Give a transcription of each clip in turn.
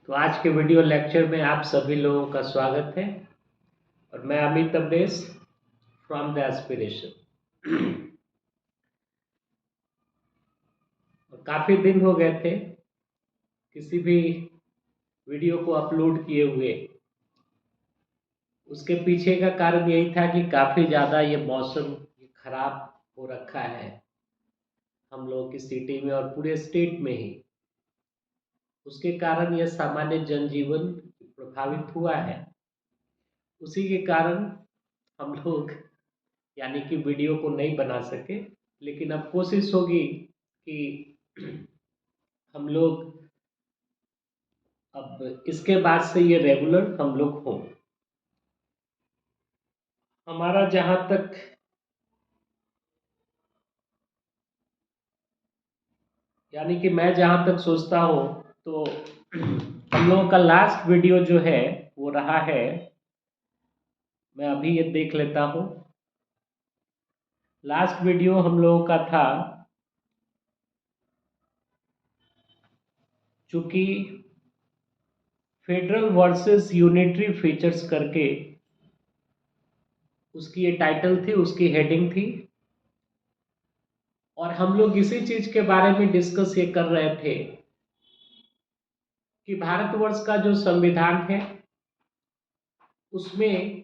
तो आज के वीडियो लेक्चर में आप सभी लोगों का स्वागत है और मैं Amit Amrish from the aspiration. काफ़ी दिन हो गए थे किसी भी वीडियो को अपलोड किए हुए। उसके पीछे का कारण यही था कि काफ़ी ज़्यादा ये मौसम खराब हो रखा है हम लोगों की सिटी में और पूरे स्टेट में ही। उसके कारण यह सामान्य जनजीवन प्रभावित हुआ है। उसी के कारण हम लोग यानी कि वीडियो को नहीं बना सके, लेकिन अब कोशिश होगी कि हम लोग अब इसके बाद से ये रेगुलर हम लोग हों। हमारा जहाँ तक यानी कि मैं जहाँ तक सोचता हूँ तो हम लोगों का लास्ट वीडियो जो है वो रहा है, मैं अभी ये देख लेता हूँ। लास्ट वीडियो हम लोगों का था चूंकि फेडरल वर्सेस यूनिटरी फीचर्स करके उसकी ये टाइटल थी, उसकी हेडिंग थी। और हम लोग इसी चीज के बारे में डिस्कस ये कर रहे थे कि भारतवर्ष का जो संविधान है उसमें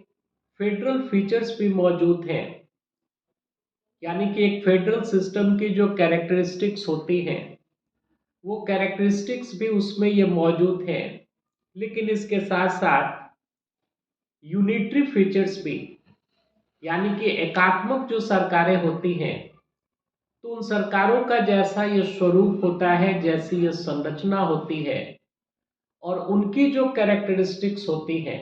फेडरल फीचर्स भी मौजूद हैं। यानी कि एक फेडरल सिस्टम की जो कैरेक्टरिस्टिक्स होती हैं वो कैरेक्टरिस्टिक्स भी उसमें ये मौजूद हैं, लेकिन इसके साथ साथ यूनिटरी फीचर्स भी, यानी कि एकात्मक जो सरकारें होती हैं तो उन सरकारों का जैसा ये स्वरूप होता है, जैसी ये संरचना होती है और उनकी जो कैरेक्टरिस्टिक्स होती हैं,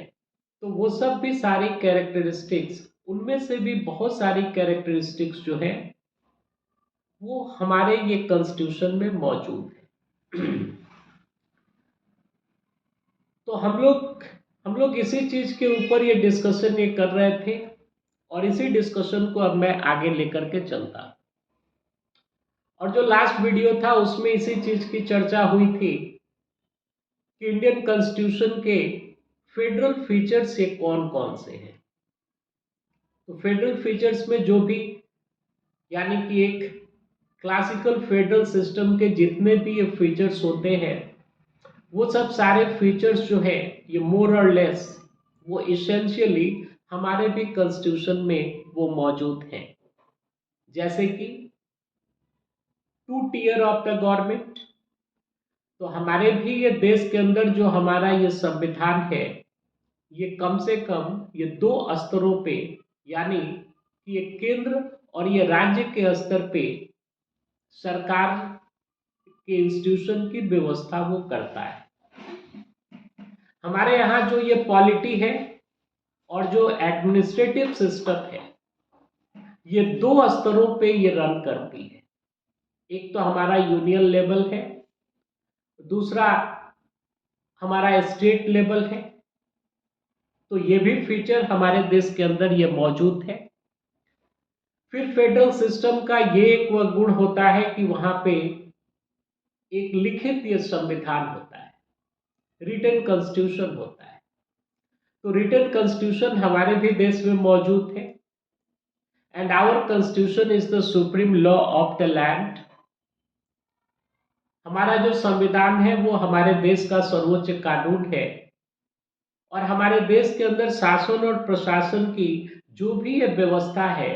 तो वो सब भी सारी कैरेक्टरिस्टिक्स, उनमें से भी बहुत सारी कैरेक्टरिस्टिक्स जो है वो हमारे ये कॉन्स्टिट्यूशन में मौजूद है। तो हम लोग इसी चीज के ऊपर ये डिस्कशन ये कर रहे थे और इसी डिस्कशन को अब मैं आगे लेकर के चलता। और जो लास्ट वीडियो था उसमें इसी चीज की चर्चा हुई थी कि इंडियन कॉन्स्टिट्यूशन के फेडरल फीचर्स ये कौन कौन से हैं। तो फेडरल फीचर्स में जो भी, यानी कि एक क्लासिकल फेडरल सिस्टम के जितने भी ये फीचर्स होते हैं वो सब सारे फीचर्स जो है ये मोर और लेस वो इसेंशियली हमारे भी कॉन्स्टिट्यूशन में वो मौजूद हैं। जैसे कि two tier of the government, तो हमारे भी ये देश के अंदर जो हमारा ये संविधान है ये कम से कम ये दो स्तरों पे, यानी कि ये केंद्र और ये राज्य के स्तर पे सरकार के इंस्टीट्यूशन की व्यवस्था वो करता है। हमारे यहाँ जो ये पॉलिटी है और जो एडमिनिस्ट्रेटिव सिस्टम है ये दो स्तरों पे ये रन करती है। एक तो हमारा यूनियन लेवल है, दूसरा हमारा स्टेट लेवल है। तो ये भी फीचर हमारे देश के अंदर ये मौजूद है। फिर फेडरल सिस्टम का ये एक वह गुण होता है कि वहां पे एक लिखित ये संविधान होता है, रिटन कॉन्स्टिट्यूशन होता है। तो रिटन कॉन्स्टिट्यूशन हमारे भी देश में मौजूद है and our constitution is the supreme law of the land. हमारा जो संविधान है वो हमारे देश का सर्वोच्च कानून है और हमारे देश के अंदर शासन और प्रशासन की जो भी ये व्यवस्था है,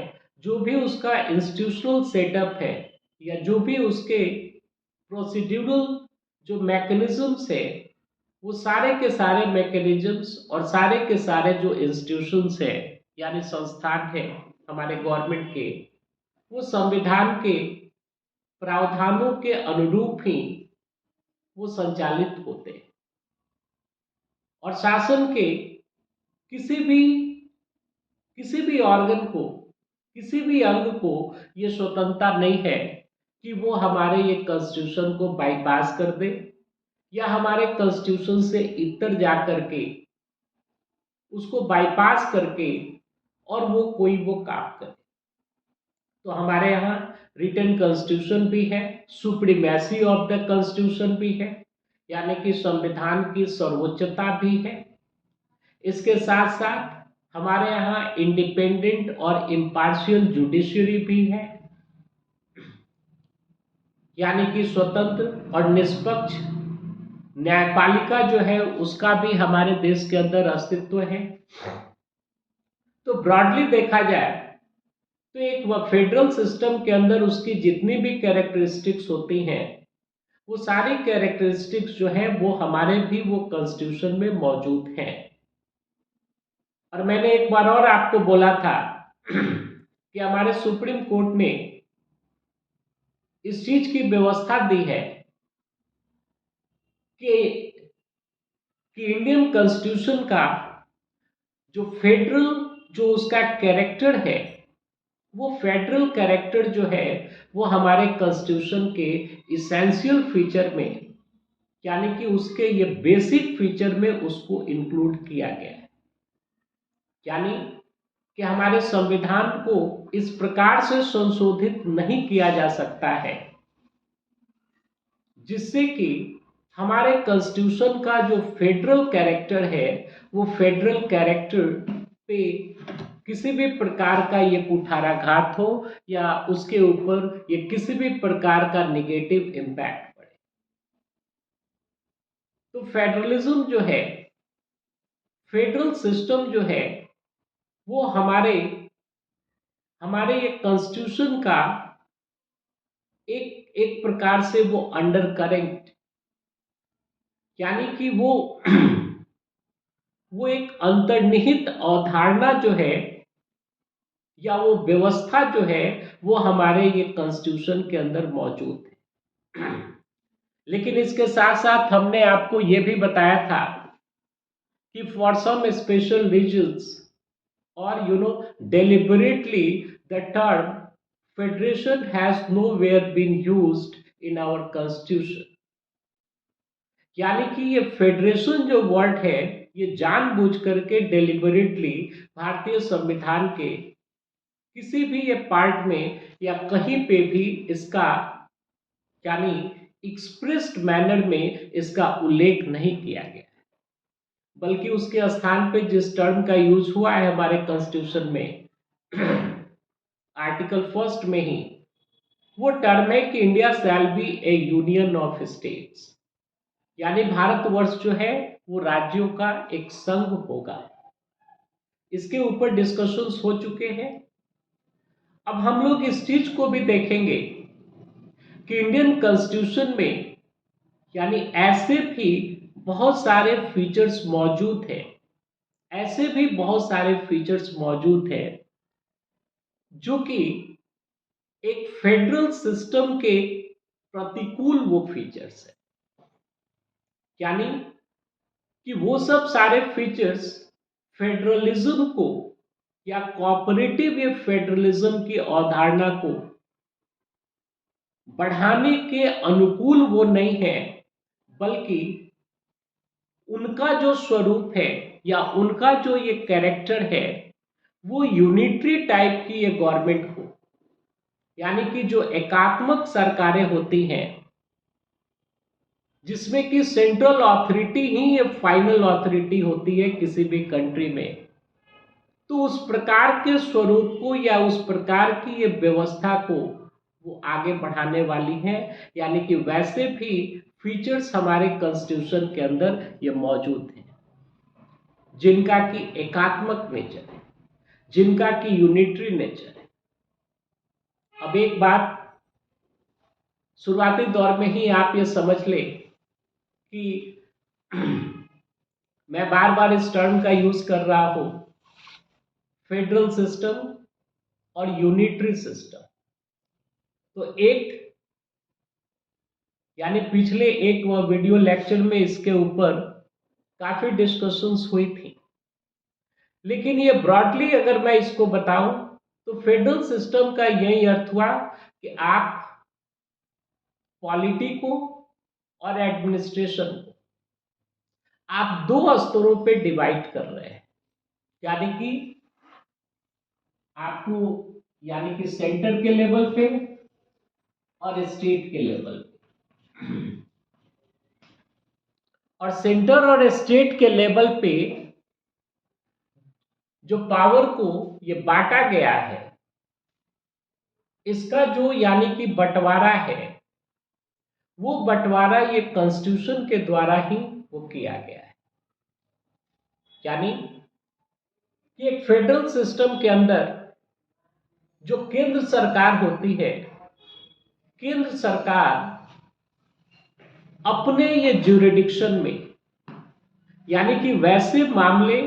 जो भी उसका इंस्टीट्यूशनल सेटअप है या जो भी उसके प्रोसीड्यूरल जो मैकेनिज्म्स है वो सारे के सारे मैकेनिज्म्स और सारे के सारे जो इंस्टीट्यूशंस है यानी संस्थान है हमारे गवर्नमेंट के, वो संविधान के प्रावधानों के अनुरूप ही वो संचालित होते हैं। और शासन के किसी भी किसी भी ऑर्गन को, किसी भी अंग को ये स्वतंत्रता नहीं है कि वो हमारे ये कॉन्स्टिट्यूशन को बाईपास कर दे या हमारे कॉन्स्टिट्यूशन से इतर जा करके उसको बाईपास करके और वो कोई वो काम करे। तो हमारे यहाँ रिटन कॉन्स्टिट्यूशन भी है, सुप्रीमेसी ऑफ द कॉन्स्टिट्यूशन भी है, यानी कि संविधान की सर्वोच्चता भी है। इसके साथ साथ हमारे यहाँ इंडिपेंडेंट और इम्पार्शियल जुडिशरी भी है, यानी कि स्वतंत्र और निष्पक्ष न्यायपालिका जो है उसका भी हमारे देश के अंदर अस्तित्व है। तो ब्रॉडली देखा जाए तो एक फेडरल सिस्टम के अंदर उसकी जितनी भी कैरेक्टरिस्टिक्स होती हैं वो सारी कैरेक्टरिस्टिक्स जो है वो हमारे भी वो कॉन्स्टिट्यूशन में मौजूद हैं। और मैंने एक बार और आपको बोला था कि हमारे सुप्रीम कोर्ट ने इस चीज की व्यवस्था दी है कि इंडियन कॉन्स्टिट्यूशन का जो फेडरल जो उसका कैरेक्टर है वो फेडरल कैरेक्टर जो है वो हमारे कॉन्स्टिट्यूशन के इसेंशियल फीचर में यानी कि उसके ये बेसिक फीचर में उसको इंक्लूड किया गया है। यानी कि हमारे संविधान को इस प्रकार से संशोधित नहीं किया जा सकता है जिससे कि हमारे कॉन्स्टिट्यूशन का जो फेडरल कैरेक्टर है वो फेडरल कैरेक्टर पे किसी भी प्रकार का ये कुठाराघात हो या उसके ऊपर ये किसी भी प्रकार का निगेटिव इम्पैक्ट पड़े। तो फेडरलिज्म जो है, फेडरल सिस्टम जो है वो हमारे ये कॉन्स्टिट्यूशन का एक एक प्रकार से वो अंडर करेंट यानी कि वो वो एक अंतर्निहित अवधारणा जो है या वो व्यवस्था जो है वो हमारे ये कॉन्स्टिट्यूशन के अंदर मौजूद है। लेकिन इसके साथ साथ हमने आपको ये भी बताया था कि फॉर सम स्पेशल रीजंस और deliberately the term federation has nowhere been used in our constitution। यानी कि ये फेडरेशन जो वर्ड है ये जानबूझ करके डेलिबरेटली भारतीय संविधान के किसी भी ये पार्ट में या कहीं पे भी इसका यानी एक्सप्रेस्ड मैनर में इसका उल्लेख नहीं किया गया है, बल्कि उसके स्थान पे जिस टर्म का यूज हुआ है हमारे कॉन्स्टिट्यूशन में आर्टिकल फर्स्ट में ही वो टर्म है कि India shall be A union of states, यानी भारतवर्ष जो है वो राज्यों का एक संघ होगा। इसके ऊपर डिस्कशंस हो चुके हैं। अब हम लोग इस चीज को भी देखेंगे कि इंडियन कॉन्स्टिट्यूशन में यानी ऐसे भी बहुत सारे फीचर्स मौजूद हैं, ऐसे भी बहुत सारे फीचर्स मौजूद हैं जो कि एक फेडरल सिस्टम के प्रतिकूल वो फीचर्स है। यानी कि वो सब सारे फीचर्स फेडरलिज्म को या कोऑपरेटिव या फेडरलिज्म की अवधारणा को बढ़ाने के अनुकूल वो नहीं है, बल्कि उनका जो स्वरूप है या उनका जो ये कैरेक्टर है वो यूनिटरी टाइप की ये गवर्नमेंट हो, यानी कि जो एकात्मक सरकारें होती हैं जिसमें कि सेंट्रल अथॉरिटी ही ये फाइनल अथॉरिटी होती है किसी भी कंट्री में, तो उस प्रकार के स्वरूप को या उस प्रकार की ये व्यवस्था को वो आगे बढ़ाने वाली है। यानी कि वैसे भी फीचर्स हमारे कॉन्स्टिट्यूशन के अंदर ये मौजूद हैं जिनका कि एकात्मक नेचर है, जिनका कि यूनिटरी नेचर है। अब एक बात शुरुआती दौर में ही आप ये समझ ले कि मैं बार बार इस टर्म का यूज कर रहा हूं, फेडरल सिस्टम और यूनिटरी सिस्टम। तो एक यानी पिछले एक वीडियो लेक्चर में इसके ऊपर काफी डिस्कशंस हुई थी, लेकिन ये ब्रॉडली अगर मैं इसको बताऊं तो फेडरल सिस्टम का यही अर्थ हुआ कि आप पॉलिटी को और एडमिनिस्ट्रेशन को आप दो स्तरों पे डिवाइड कर रहे हैं, यानी कि आपको यानी कि सेंटर के लेवल पे और स्टेट के लेवल पे। और सेंटर और स्टेट के लेवल पे जो पावर को ये बांटा गया है, इसका जो यानी कि बंटवारा है, वो बंटवारा ये कॉन्स्टिट्यूशन के द्वारा ही वो किया गया है। यानी कि एक फेडरल सिस्टम के अंदर जो केंद्र सरकार होती है, केंद्र सरकार अपने ये ज्यूरिडिक्शन में, यानी कि वैसे मामले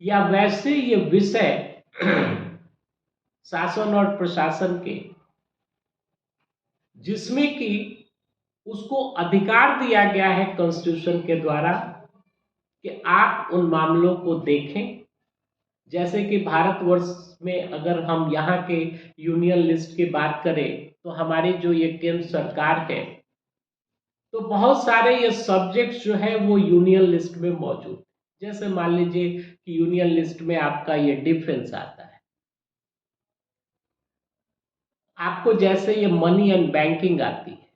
या वैसे ये विषय शासन और प्रशासन के जिसमें कि उसको अधिकार दिया गया है कॉन्स्टिट्यूशन के द्वारा कि आप उन मामलों को देखें। जैसे कि भारतवर्ष में अगर हम यहाँ के यूनियन लिस्ट की बात करें तो हमारी जो ये केंद्र सरकार है, तो बहुत सारे ये सब्जेक्ट्स जो है वो यूनियन लिस्ट में मौजूद। जैसे मान लीजिए कि यूनियन लिस्ट में आपका ये डिफेंस आता है, आपको जैसे ये मनी एंड बैंकिंग आती है,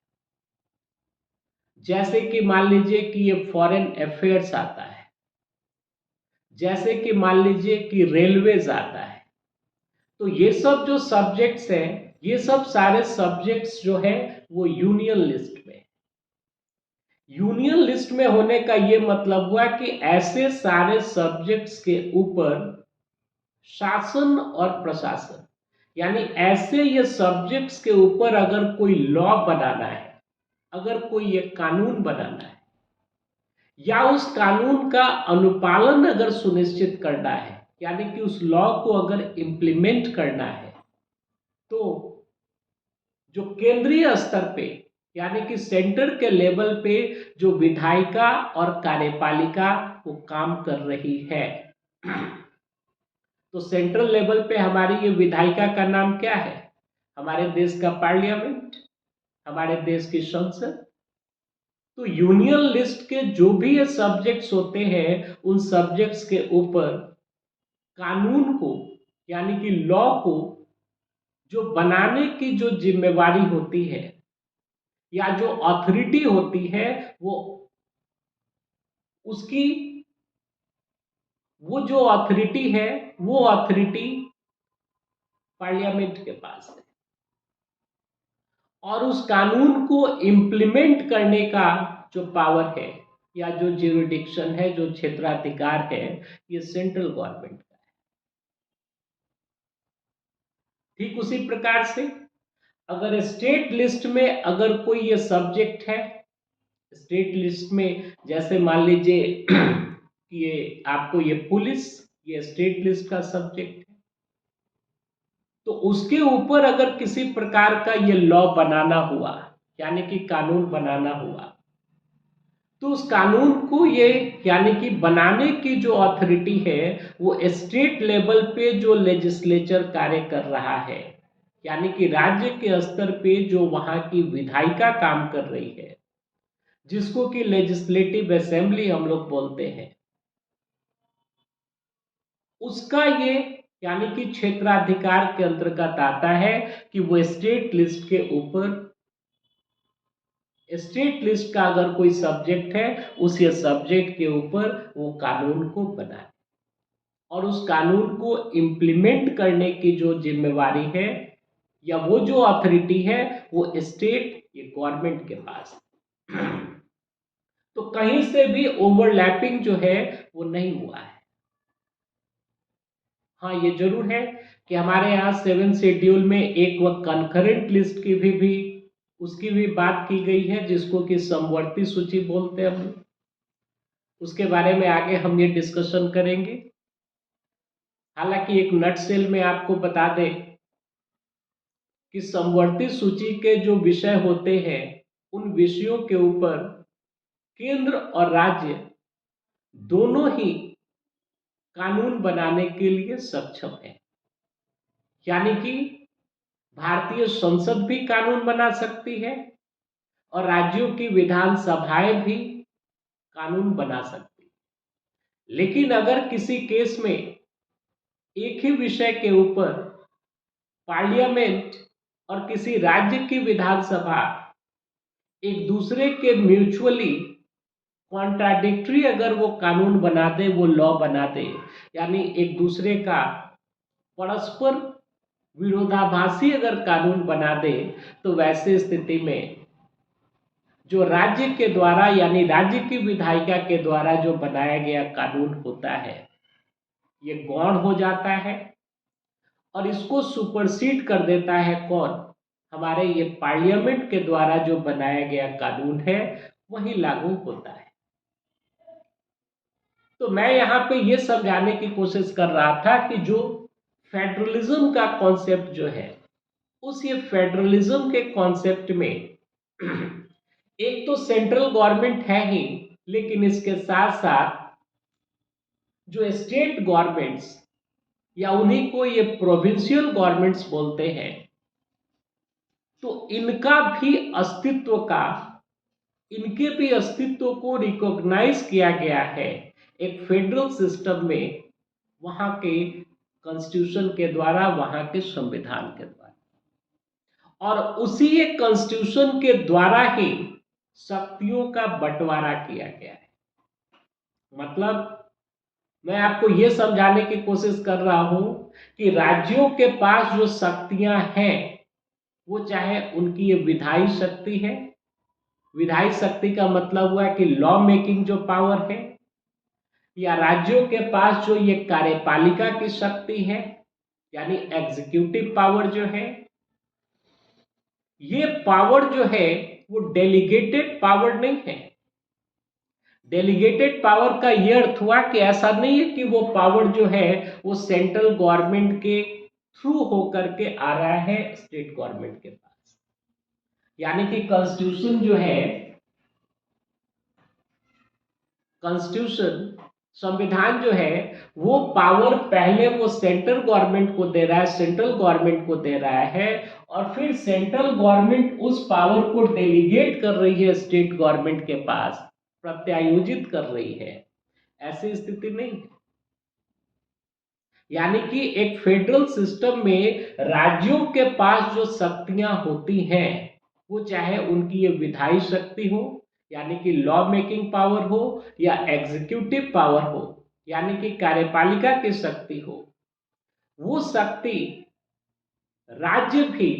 जैसे कि मान लीजिए कि ये फॉरेन अफेयर्स आता है, जैसे कि मान लीजिए कि रेलवेज आता है। तो ये सब जो सब्जेक्ट्स हैं, ये सब सारे सब्जेक्ट्स जो है वो यूनियन लिस्ट में। यूनियन लिस्ट में होने का ये मतलब हुआ कि ऐसे सारे सब्जेक्ट्स के ऊपर शासन और प्रशासन, यानी ऐसे ये सब्जेक्ट्स के ऊपर अगर कोई लॉ बनाना है, अगर कोई ये कानून बनाना है या उस कानून का अनुपालन अगर सुनिश्चित करना है, यानी कि उस लॉ को अगर इम्प्लीमेंट करना है, तो जो केंद्रीय स्तर पे यानी कि सेंटर के लेवल पे जो विधायिका और कार्यपालिका वो काम कर रही है। तो सेंट्रल लेवल पे हमारी ये विधायिका का नाम क्या है? हमारे देश का पार्लियामेंट, हमारे देश की संसद। तो यूनियन लिस्ट के जो भी ये सब्जेक्ट्स होते हैं, उन सब्जेक्ट्स के ऊपर कानून को यानी कि लॉ को जो बनाने की जो जिम्मेवारी होती है या जो अथॉरिटी होती है, वो उसकी वो जो अथॉरिटी है, वो अथॉरिटी पार्लियामेंट के पास है। और उस कानून को इम्प्लीमेंट करने का जो पावर है या जो ज्यूरिडिक्शन है, जो क्षेत्राधिकार है, ये सेंट्रल गवर्नमेंट का है। ठीक उसी प्रकार से अगर स्टेट लिस्ट में अगर कोई ये सब्जेक्ट है, स्टेट लिस्ट में जैसे मान लीजिए कि ये आपको ये पुलिस, ये स्टेट लिस्ट का सब्जेक्ट है, तो उसके ऊपर अगर किसी प्रकार का ये लॉ बनाना हुआ, यानी कि कानून बनाना हुआ, तो उस कानून को ये यानी कि बनाने की जो अथॉरिटी है वो स्टेट लेवल पे जो लेजिस्लेचर कार्य कर रहा है, यानी कि राज्य के स्तर पे जो वहां की विधायिका काम कर रही है, जिसको कि लेजिस्लेटिव असेंबली हम लोग बोलते हैं, उसका ये यानी कि क्षेत्राधिकार के अंतर्गत आता है कि वो स्टेट लिस्ट के ऊपर, स्टेट लिस्ट का अगर कोई सब्जेक्ट है, उस सब्जेक्ट के ऊपर वो कानून को बनाए और उस कानून को इम्प्लीमेंट करने की जो जिम्मेवारी है या वो जो अथॉरिटी है वो स्टेट ये गवर्नमेंट के पास है। तो कहीं से भी ओवरलैपिंग जो है वो नहीं हुआ है। हाँ, ये जरूर है कि हमारे यहाँ 7 शेड्यूल में एक वक्त कंकरेंट लिस्ट की भी उसकी भी बात की गई है, जिसको कि समवर्ती सूची बोलते हैं हम लोग। उसके बारे में आगे हम ये डिस्कशन करेंगे। हालांकि एक नटसेल में आपको बता दें कि समवर्ती सूची के जो विषय होते हैं, उन विषयों के ऊपर केंद्र और राज्य दोनों ही कानून बनाने के लिए सक्षम है। यानी कि भारतीय संसद भी कानून बना सकती है और राज्यों की विधानसभाएं भी कानून बना सकती है। लेकिन अगर किसी केस में एक ही विषय के ऊपर पार्लियामेंट और किसी राज्य की विधानसभा एक दूसरे के म्यूचुअली कॉन्ट्राडिक्टरी अगर वो कानून बना दे, वो लॉ बना दे, यानी एक दूसरे का परस्पर विरोधाभासी अगर कानून बना दे, तो वैसे स्थिति में जो राज्य के द्वारा यानी राज्य की विधायिका के द्वारा जो बनाया गया कानून होता है, ये गौण हो जाता है और इसको सुपरसीड कर देता है कौन? हमारे ये पार्लियामेंट के द्वारा जो बनाया गया कानून है, वही लागू होता है। तो मैं यहाँ पे ये समझाने की कोशिश कर रहा था कि जो फेडरलिज्म का कॉन्सेप्ट जो है, उस ये फेडरलिज्म के कॉन्सेप्ट में एक तो सेंट्रल गवर्नमेंट है ही, लेकिन इसके साथ साथ जो स्टेट गवर्नमेंट्स या उन्हीं को ये प्रोविंशियल गवर्नमेंट्स बोलते हैं, तो इनका भी अस्तित्व का इनके भी अस्तित्व को रिकॉग्नाइज किया गया है एक फेडरल सिस्टम में, वहां के कॉन्स्टिट्यूशन के द्वारा, वहां के संविधान के द्वारा, और उसी एक कॉन्स्टिट्यूशन के द्वारा ही शक्तियों का बंटवारा किया गया है। मतलब मैं आपको यह समझाने की कोशिश कर रहा हूं कि राज्यों के पास जो शक्तियां हैं, वो चाहे उनकी ये विधायी शक्ति है, विधायी शक्ति का मतलब हुआ कि लॉ मेकिंग जो पावर है, या राज्यों के पास जो ये कार्यपालिका की शक्ति है यानी एग्जीक्यूटिव पावर जो है, ये पावर जो है वो डेलीगेटेड पावर नहीं है। डेलीगेटेड पावर का ये अर्थ हुआ कि ऐसा नहीं है कि वो पावर जो है वो सेंट्रल गवर्नमेंट के थ्रू होकर के आ रहा है स्टेट गवर्नमेंट के पास, यानी कि कॉन्स्टिट्यूशन जो है, कॉन्स्टिट्यूशन संविधान जो है, वो पावर पहले वो सेंट्रल गवर्नमेंट को दे रहा है, सेंट्रल गवर्नमेंट को दे रहा है, और फिर सेंट्रल गवर्नमेंट उस पावर को डेलीगेट कर रही है स्टेट गवर्नमेंट के पास, प्रत्यायोजित कर रही है। ऐसी स्थिति नहीं है। यानी कि एक फेडरल सिस्टम में राज्यों के पास जो शक्तियां होती हैं, वो चाहे उनकी ये विधायी शक्ति हो यानी कि लॉ मेकिंग पावर हो, या एग्जीक्यूटिव पावर हो यानी कि कार्यपालिका की शक्ति हो, वो शक्ति राज्य भी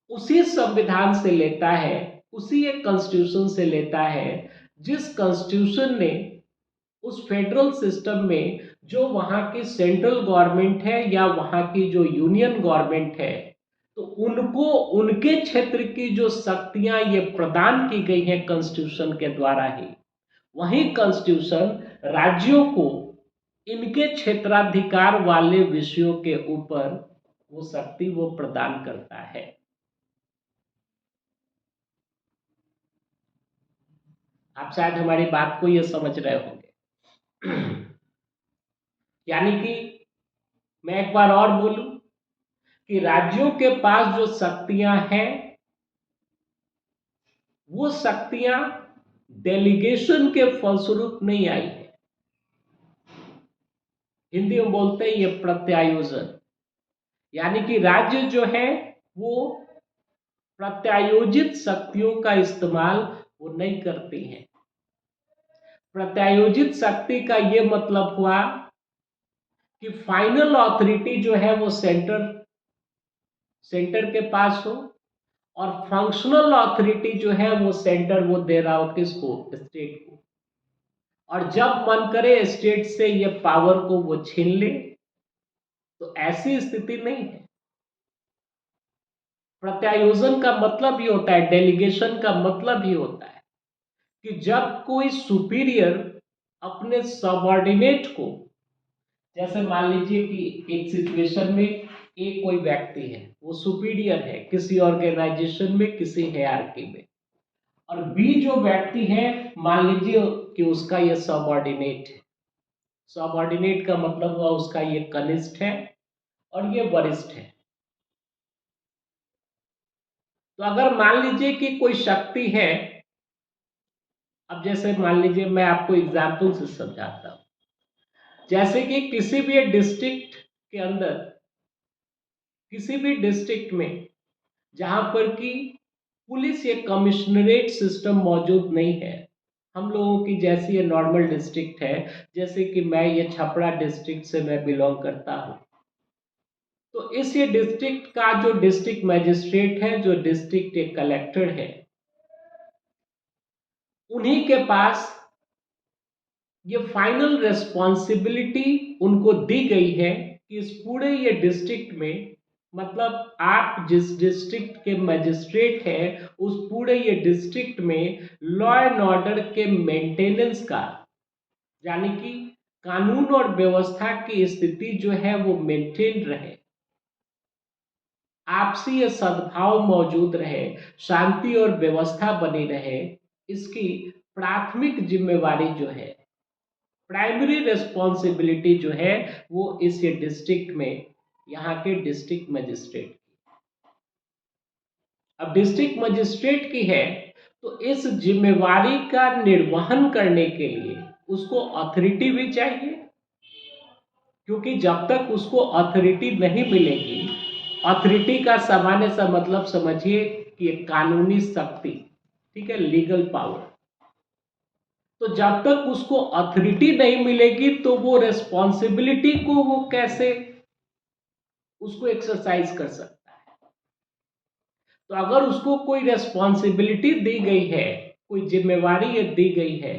उसी संविधान से लेता है, उसी एक कॉन्स्टिट्यूशन से लेता है, जिस कॉन्स्टिट्यूशन ने उस फेडरल सिस्टम में जो वहां की सेंट्रल गवर्नमेंट है या वहां की जो यूनियन गवर्नमेंट है, तो उनको उनके क्षेत्र की जो शक्तियां ये प्रदान की गई हैं कॉन्स्टिट्यूशन के द्वारा ही, वही कॉन्स्टिट्यूशन राज्यों को इनके क्षेत्राधिकार वाले विषयों के ऊपर वो शक्ति वो प्रदान करता है। आप शायद हमारी बात को ये समझ रहे होंगे। यानी कि मैं एक बार और बोलूं कि राज्यों के पास जो शक्तियां हैं, वो शक्तियां डेलीगेशन के फलस्वरूप नहीं आई है। हिंदी में बोलते हैं ये प्रत्यायोजन, यानी कि राज्य जो है वो प्रत्यायोजित शक्तियों का इस्तेमाल वो नहीं करती हैं। प्रत्यायोजित शक्ति का ये मतलब हुआ कि फाइनल अथॉरिटी जो है वो सेंटर के पास हो, और फंक्शनल अथॉरिटी जो है वो सेंटर वो दे रहा हो किसको? स्टेट को। और जब मन करे स्टेट से ये पावर को वो छीन ले, तो ऐसी स्थिति नहीं है। प्रत्यायोजन का मतलब ही होता है, डेलीगेशन का मतलब ही होता है कि जब कोई सुपीरियर अपने सबऑर्डिनेट को, जैसे मान लीजिए कि एक सिचुएशन में एक कोई व्यक्ति है, वो सुपीरियर है किसी ऑर्गेनाइजेशन में, किसी हायरार्की में, और बी जो व्यक्ति है मान लीजिए कि उसका ये सबऑर्डिनेट है। सबऑर्डिनेट का मतलब हुआ उसका ये कनिष्ठ है और ये वरिष्ठ है। तो अगर मान लीजिए कि कोई शक्ति है, अब जैसे मान लीजिए मैं आपको एग्जाम्पल से समझाता हूं, जैसे कि किसी भी डिस्ट्रिक्ट के अंदर, किसी भी डिस्ट्रिक्ट में जहां पर कि पुलिस या कमिश्नरेट सिस्टम मौजूद नहीं है, हम लोगों की जैसी ये नॉर्मल डिस्ट्रिक्ट है, जैसे कि मैं ये छपरा डिस्ट्रिक्ट से मैं बिलोंग करता हूँ, तो इस ये डिस्ट्रिक्ट का जो डिस्ट्रिक्ट मजिस्ट्रेट है, जो डिस्ट्रिक्ट एक कलेक्टर है, उन्हीं के पास ये फाइनल रेस्पॉन्सिबिलिटी उनको दी गई है कि इस पूरे ये डिस्ट्रिक्ट में, मतलब आप जिस डिस्ट्रिक्ट के मजिस्ट्रेट हैं, उस पूरे ये डिस्ट्रिक्ट में लॉ एंड ऑर्डर के मेंटेनेंस का, यानी कि कानून और व्यवस्था की स्थिति जो है वो मेंटेन रहे, आपसी ये सद्भाव मौजूद रहे, शांति और व्यवस्था बनी रहे, इसकी प्राथमिक जिम्मेवारी जो है, प्राइमरी रेस्पॉन्सिबिलिटी जो है, वो इस ये डिस्ट्रिक्ट में यहाँ के डिस्ट्रिक्ट मजिस्ट्रेट, अब डिस्ट्रिक्ट मजिस्ट्रेट की है, तो इस जिम्मेवारी का निर्वहन करने के लिए उसको अथॉरिटी भी चाहिए, क्योंकि जब तक उसको अथॉरिटी नहीं मिलेगी, अथॉरिटी का सामान्य सा मतलब समझिए कि एक कानूनी शक्ति, ठीक है, लीगल पावर, तो जब तक उसको अथॉरिटी नहीं मिलेगी तो वो रेस्पॉन्सिबिलिटी को वो कैसे उसको एक्सरसाइज कर सकता है। तो अगर उसको कोई रेस्पॉन्सिबिलिटी दी गई है, कोई जिम्मेवारी ये दी गई है,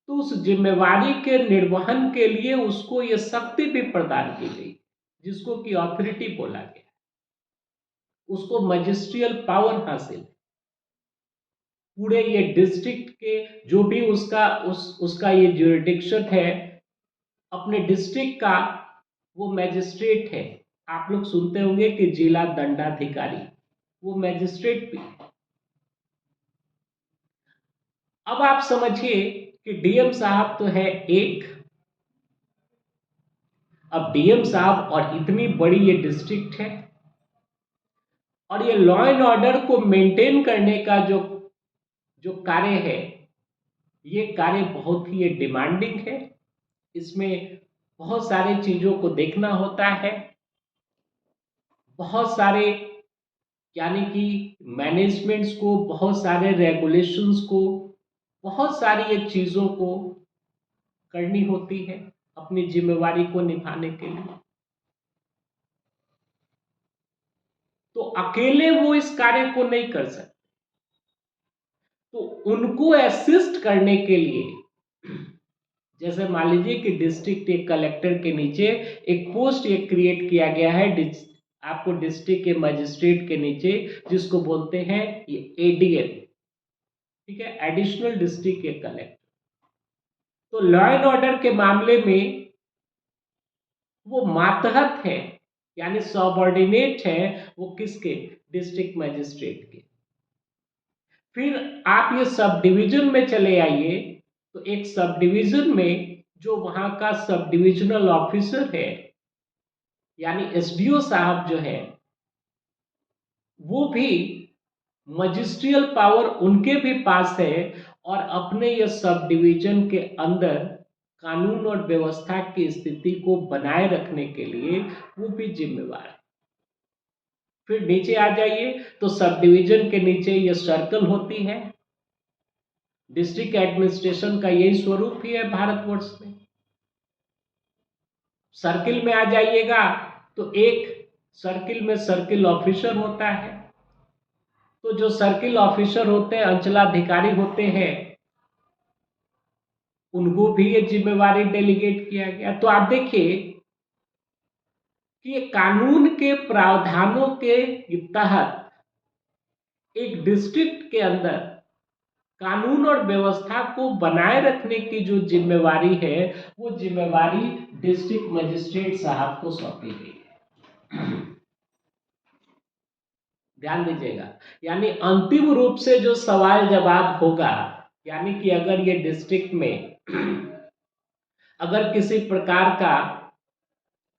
तो उस जिम्मेवारी के निर्वहन के लिए उसको ये शक्ति भी प्रदान की गई, जिसको कि अथॉरिटी बोला गया, उसको मजिस्ट्रियल पावर हासिल है। पूरे ये डिस्ट्रिक्ट के जो भी उसका ये ज्यूरिडिक्शन है, अपने डिस्ट्रिक्ट का वो मैजिस्ट्रेट है। आप लोग सुनते होंगे कि जिला दंडाधिकारी, वो मैजिस्ट्रेट भी है। अब आप समझिए कि डीएम साहब तो है एक, अब डीएम साहब और इतनी बड़ी ये डिस्ट्रिक्ट है, और ये लॉ एंड ऑर्डर को मेंटेन करने का जो जो कार्य है, ये कार्य बहुत ही डिमांडिंग है। इसमें बहुत सारे चीजों को देखना होता है, बहुत सारे, यानी कि मैनेजमेंट्स को, बहुत सारे रेगुलेशंस को, बहुत सारी ये चीजों को करनी होती है अपनी जिम्मेवारी को निभाने के लिए। तो अकेले वो इस कार्य को नहीं कर सकते, तो उनको असिस्ट करने के लिए, जैसे मान लीजिए कि डिस्ट्रिक्ट एक कलेक्टर के नीचे एक पोस्ट एक क्रिएट किया गया है, आपको डिस्ट्रिक्ट के मजिस्ट्रेट के नीचे, जिसको बोलते हैं ये एडीएम, ठीक है, एडिशनल डिस्ट्रिक्ट के कलेक्टर। तो लॉ एंड ऑर्डर के मामले में वो मातहत है, यानी सबऑर्डिनेट है, वो किसके, डिस्ट्रिक्ट मजिस्ट्रेट के। फिर आप ये सब डिवीजन में चले आइए, तो एक सब डिवीजन में जो वहां का सब डिविजनल ऑफिसर है, यानी एसडीओ साहब जो है, वो भी मजिस्ट्रियल पावर उनके भी पास है, और अपने ये सब डिवीजन के अंदर कानून और व्यवस्था की स्थिति को बनाए रखने के लिए वो भी जिम्मेवार है। फिर नीचे आ जाइए, तो सब डिवीजन के नीचे ये सर्कल होती है। डिस्ट्रिक्ट एडमिनिस्ट्रेशन का यही स्वरूप ही है भारतवर्ष में। सर्किल में आ जाइएगा, तो एक सर्किल में सर्किल ऑफिसर होता है, तो जो सर्किल ऑफिसर होते हैं, अंचलाधिकारी होते हैं, उनको भी ये जिम्मेवारी डेलीगेट किया गया। तो आप देखिए कि ये कानून के प्रावधानों के तहत एक डिस्ट्रिक्ट के अंदर कानून और व्यवस्था को बनाए रखने की जो जिम्मेवारी है, वो जिम्मेवारी डिस्ट्रिक्ट मजिस्ट्रेट साहब को सौंपी गई है। ध्यान दीजिएगा, यानी अंतिम रूप से जो सवाल जवाब होगा, यानी कि अगर ये डिस्ट्रिक्ट में अगर किसी प्रकार का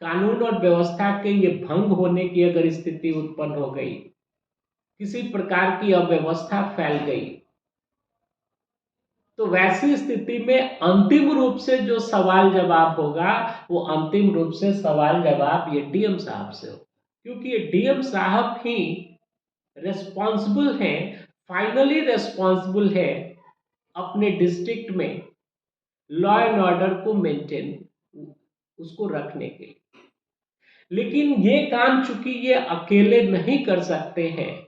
कानून और व्यवस्था के ये भंग होने की अगर स्थिति उत्पन्न हो गई, किसी प्रकार की अव्यवस्था फैल गई, तो वैसी स्थिति में अंतिम रूप से जो सवाल जवाब होगा, वो अंतिम रूप से सवाल जवाब ये डीएम साहब से होगा, क्योंकि ये डीएम साहब ही रेस्पॉन्सिबल है, फाइनली रेस्पॉन्सिबल है अपने डिस्ट्रिक्ट में लॉ एंड ऑर्डर को मेंटेन उसको रखने के लिए। लेकिन ये काम चूंकि ये अकेले नहीं कर सकते हैं,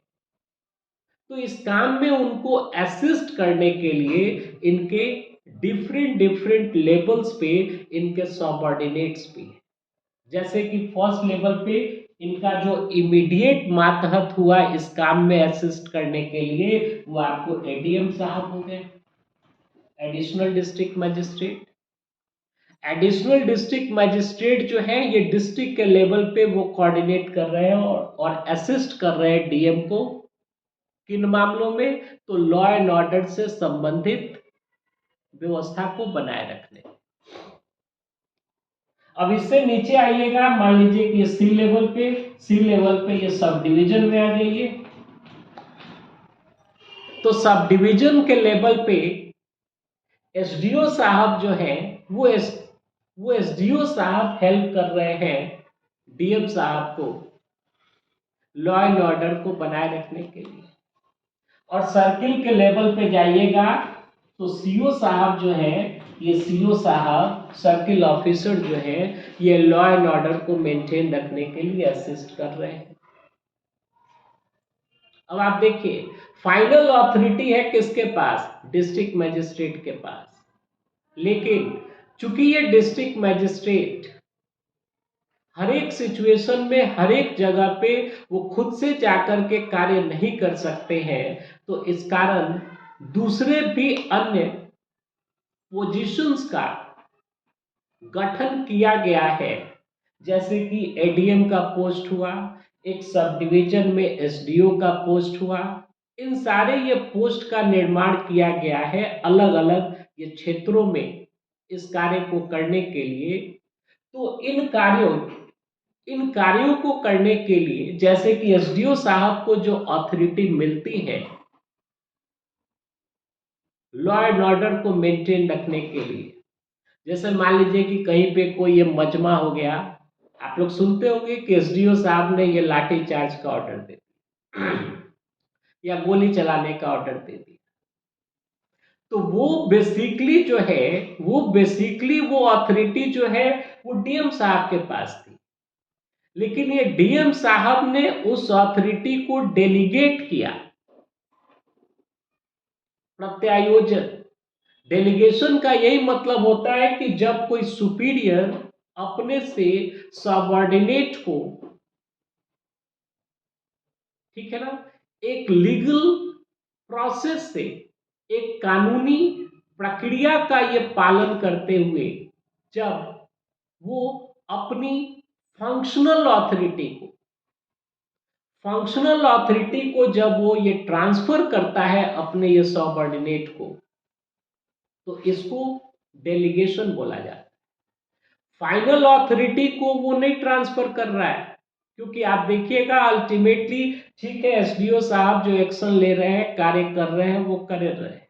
तो इस काम में उनको असिस्ट करने के लिए इनके डिफरेंट डिफरेंट लेवल्स पे इनके सबऑर्डिनेट्स भी हैं। जैसे कि फर्स्ट लेवल पे इनका जो इमीडिएट मातहत हुआ इस काम में असिस्ट करने के लिए, वो आपको एडीएम साहब हो गए, additional district magistrate. Additional district magistrate जो है ये डिस्ट्रिक्ट के लेवल पे वो कोऑर्डिनेट कर रहे हैं और असिस्ट कर रहे हैं डीएम को किन मामलों में, तो लॉ एंड ऑर्डर से संबंधित व्यवस्था को बनाए रखने। अब इससे नीचे आइएगा, मान लीजिए कि सी लेवल पे ये सब डिवीजन में आ जाइए। तो सब डिवीजन के लेवल पे एसडीओ साहब जो है वो एसडीओ साहब हेल्प कर रहे हैं डीएम साहब को लॉ एंड ऑर्डर को बनाए रखने के लिए। और सर्किल के लेवल पे जाइएगा तो सीओ साहब जो है, ये सीओ साहब सर्किल ऑफिसर जो है, ये लॉ एंड ऑर्डर को मेंटेन रखने के लिए असिस्ट कर रहे हैं। अब आप देखिए, फाइनल अथॉरिटी है किसके पास? डिस्ट्रिक्ट मजिस्ट्रेट के पास। लेकिन चूंकि ये डिस्ट्रिक्ट मजिस्ट्रेट हर एक सिचुएशन में हर एक जगह पे वो खुद से जाकर के कार्य नहीं कर सकते हैं, तो इस कारण दूसरे भी अन्य पोजीशंस का गठन किया गया है। जैसे कि एडीएम का पोस्ट हुआ, एक सब डिवीजन में एसडीओ का पोस्ट हुआ, इन सारे ये पोस्ट का निर्माण किया गया है अलग अलग ये क्षेत्रों में इस कार्य को करने के लिए। तो इन कार्यों को करने के लिए जैसे कि एसडीओ साहब को जो अथॉरिटी मिलती है लॉ एंड ऑर्डर को मेंटेन रखने के लिए, जैसे मान लीजिए कि कहीं पे कोई ये मजमा हो गया, आप लोग सुनते होंगे कि एसडीओ साहब ने ये लाठी चार्ज का ऑर्डर दे दिया या गोली चलाने का ऑर्डर दे दिया, तो वो बेसिकली वो अथॉरिटी जो है वो डीएम साहब के पास थी। लेकिन ये डीएम साहब ने उस अथॉरिटी को डेलीगेट किया। प्रत्यायोजन, डेलीगेशन का यही मतलब होता है कि जब कोई सुपीरियर अपने से सबऑर्डिनेट को, ठीक है ना, एक लीगल प्रोसेस से, एक कानूनी प्रक्रिया का ये पालन करते हुए जब वो अपनी फंक्शनल अथॉरिटी को जब वो ये ट्रांसफर करता है अपने ये सबऑर्डिनेट को, तो इसको डेलीगेशन बोला जाता है। फाइनल अथॉरिटी को वो नहीं ट्रांसफर कर रहा है, क्योंकि आप देखिएगा अल्टीमेटली, ठीक है, एसडीओ साहब जो एक्शन ले रहे हैं, कार्य कर रहे हैं, वो कर रहे हैं।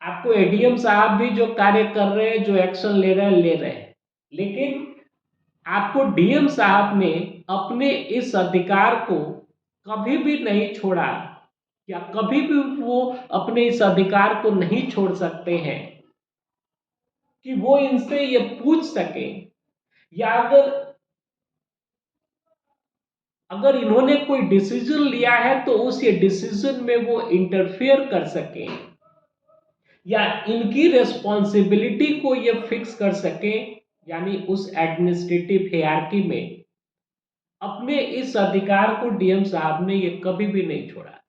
आपको एडीएम साहब भी जो कार्य कर रहे हैं, जो एक्शन ले रहे हैं, लेकिन आपको डीएम साहब ने अपने इस अधिकार को कभी भी नहीं छोड़ा, या कभी भी वो अपने इस अधिकार को नहीं छोड़ सकते हैं कि वो इनसे ये पूछ सके, या अगर इन्होंने कोई डिसीजन लिया है तो उस ये डिसीजन में वो इंटरफेयर कर सके, या इनकी रेस्पॉन्सिबिलिटी को ये फिक्स कर सके, यानी उस एडमिनिस्ट्रेटिव हियरार्की में अपने इस अधिकार को डीएम साहब ने ये कभी भी नहीं छोड़ा।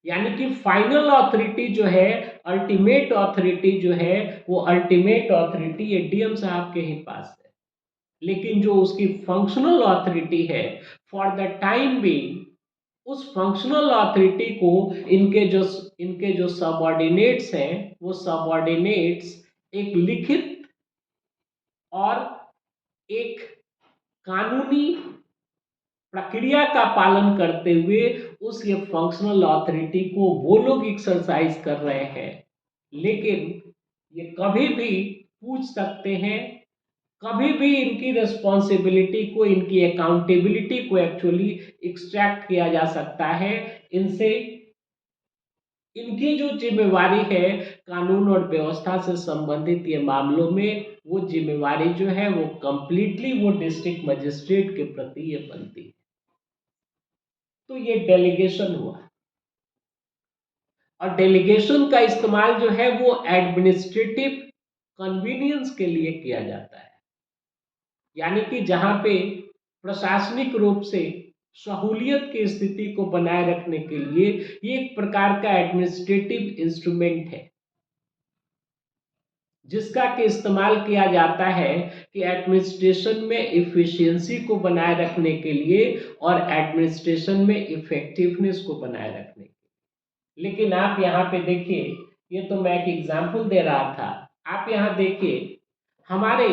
यानी कि फाइनल अथॉरिटी जो है, अल्टीमेट अथॉरिटी जो है, वो अल्टीमेट अथॉरिटी ये डीएम साहब के ही पास है। लेकिन जो उसकी फंक्शनल अथॉरिटी है, फॉर द टाइम बीइंग उस फंक्शनल अथॉरिटी को इनके जो सबऑर्डिनेट्स हैं, वो सबऑर्डिनेट्स एक लिखित और एक कानूनी प्रक्रिया का पालन करते हुए उस ये फंक्शनल अथॉरिटी को वो लोग एक्सरसाइज कर रहे हैं। लेकिन ये कभी भी पूछ सकते हैं, कभी भी इनकी रिस्पॉन्सिबिलिटी को, इनकी अकाउंटेबिलिटी को एक्चुअली एक्सट्रैक्ट किया जा सकता है इनसे, इनकी जो जिम्मेवारी है कानून और व्यवस्था से संबंधित ये मामलों में, वो जिम्मेवारी जो है वो कंप्लीटली वो डिस्ट्रिक्ट मजिस्ट्रेट के प्रति ये बनती है। तो ये डेलीगेशन हुआ, और डेलीगेशन का इस्तेमाल जो है वो एडमिनिस्ट्रेटिव कन्वीनियंस के लिए किया जाता है, यानी कि जहां पे प्रशासनिक रूप से सहूलियत की स्थिति को बनाए रखने के लिए ये एक प्रकार का एडमिनिस्ट्रेटिव इंस्ट्रूमेंट है जिसका के इस्तेमाल किया जाता है कि एडमिनिस्ट्रेशन में इफिशियंसी को बनाए रखने के लिए और एडमिनिस्ट्रेशन में इफेक्टिवनेस को बनाए रखने के लिए। लेकिन आप यहाँ पे देखिए, ये तो मैं एक एग्जांपल दे रहा था, आप यहाँ देखिए हमारे,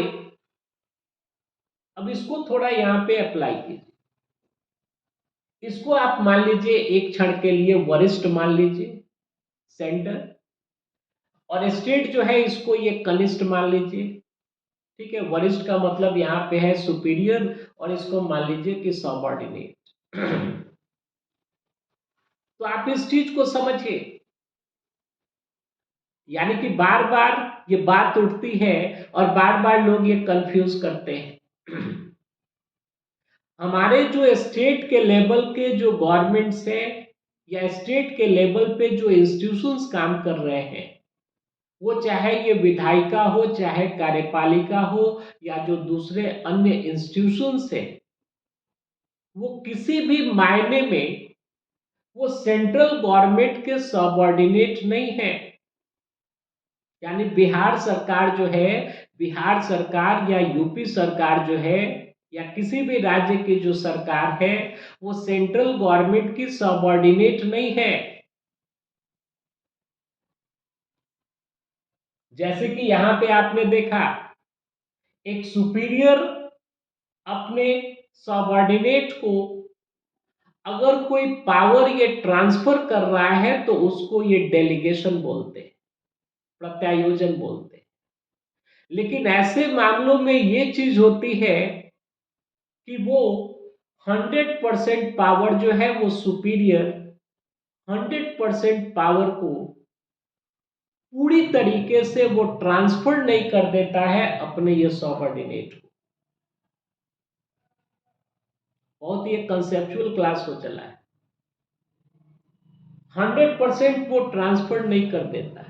अब इसको थोड़ा यहाँ पे अप्लाई कीजिए, इसको आप मान लीजिए एक क्षण के लिए वरिष्ठ मान लीजिए सेंटर, और स्टेट जो है इसको ये कनिष्ठ मान लीजिए। ठीक है, वरिष्ठ का मतलब यहाँ पे है सुपीरियर, और इसको मान लीजिए कि सबऑर्डिनेट। तो आप इस चीज को समझिए, यानी कि बार बार ये बात उठती है और बार बार लोग ये कंफ्यूज करते हैं। हमारे जो स्टेट के लेवल के जो गवर्नमेंट्स हैं या स्टेट के लेवल पे जो इंस्टीट्यूशंस काम कर रहे हैं, वो चाहे ये विधायिका हो, चाहे कार्यपालिका हो, या जो दूसरे अन्य इंस्टीट्यूशंस हैं, वो किसी भी मायने में वो सेंट्रल गवर्नमेंट के सबऑर्डिनेट नहीं है। यानी बिहार सरकार जो है, बिहार सरकार या यूपी सरकार जो है, या किसी भी राज्य की जो सरकार है, वो सेंट्रल गवर्नमेंट की सबऑर्डिनेट नहीं है। जैसे कि यहां पे आपने देखा एक सुपीरियर अपने सबऑर्डिनेट को अगर कोई पावर ये ट्रांसफर कर रहा है तो उसको ये डेलीगेशन बोलते हैं, प्रत्यायोजन बोलते हैं। लेकिन ऐसे मामलों में ये चीज होती है कि वो 100% पावर जो है वो सुपीरियर 100% पावर को पूरी तरीके से वो ट्रांसफर नहीं कर देता है अपने ये सबऑर्डिनेट को। बहुत ही कंसेप्चुअल क्लास हो चला है। 100% वो ट्रांसफर नहीं कर देता है।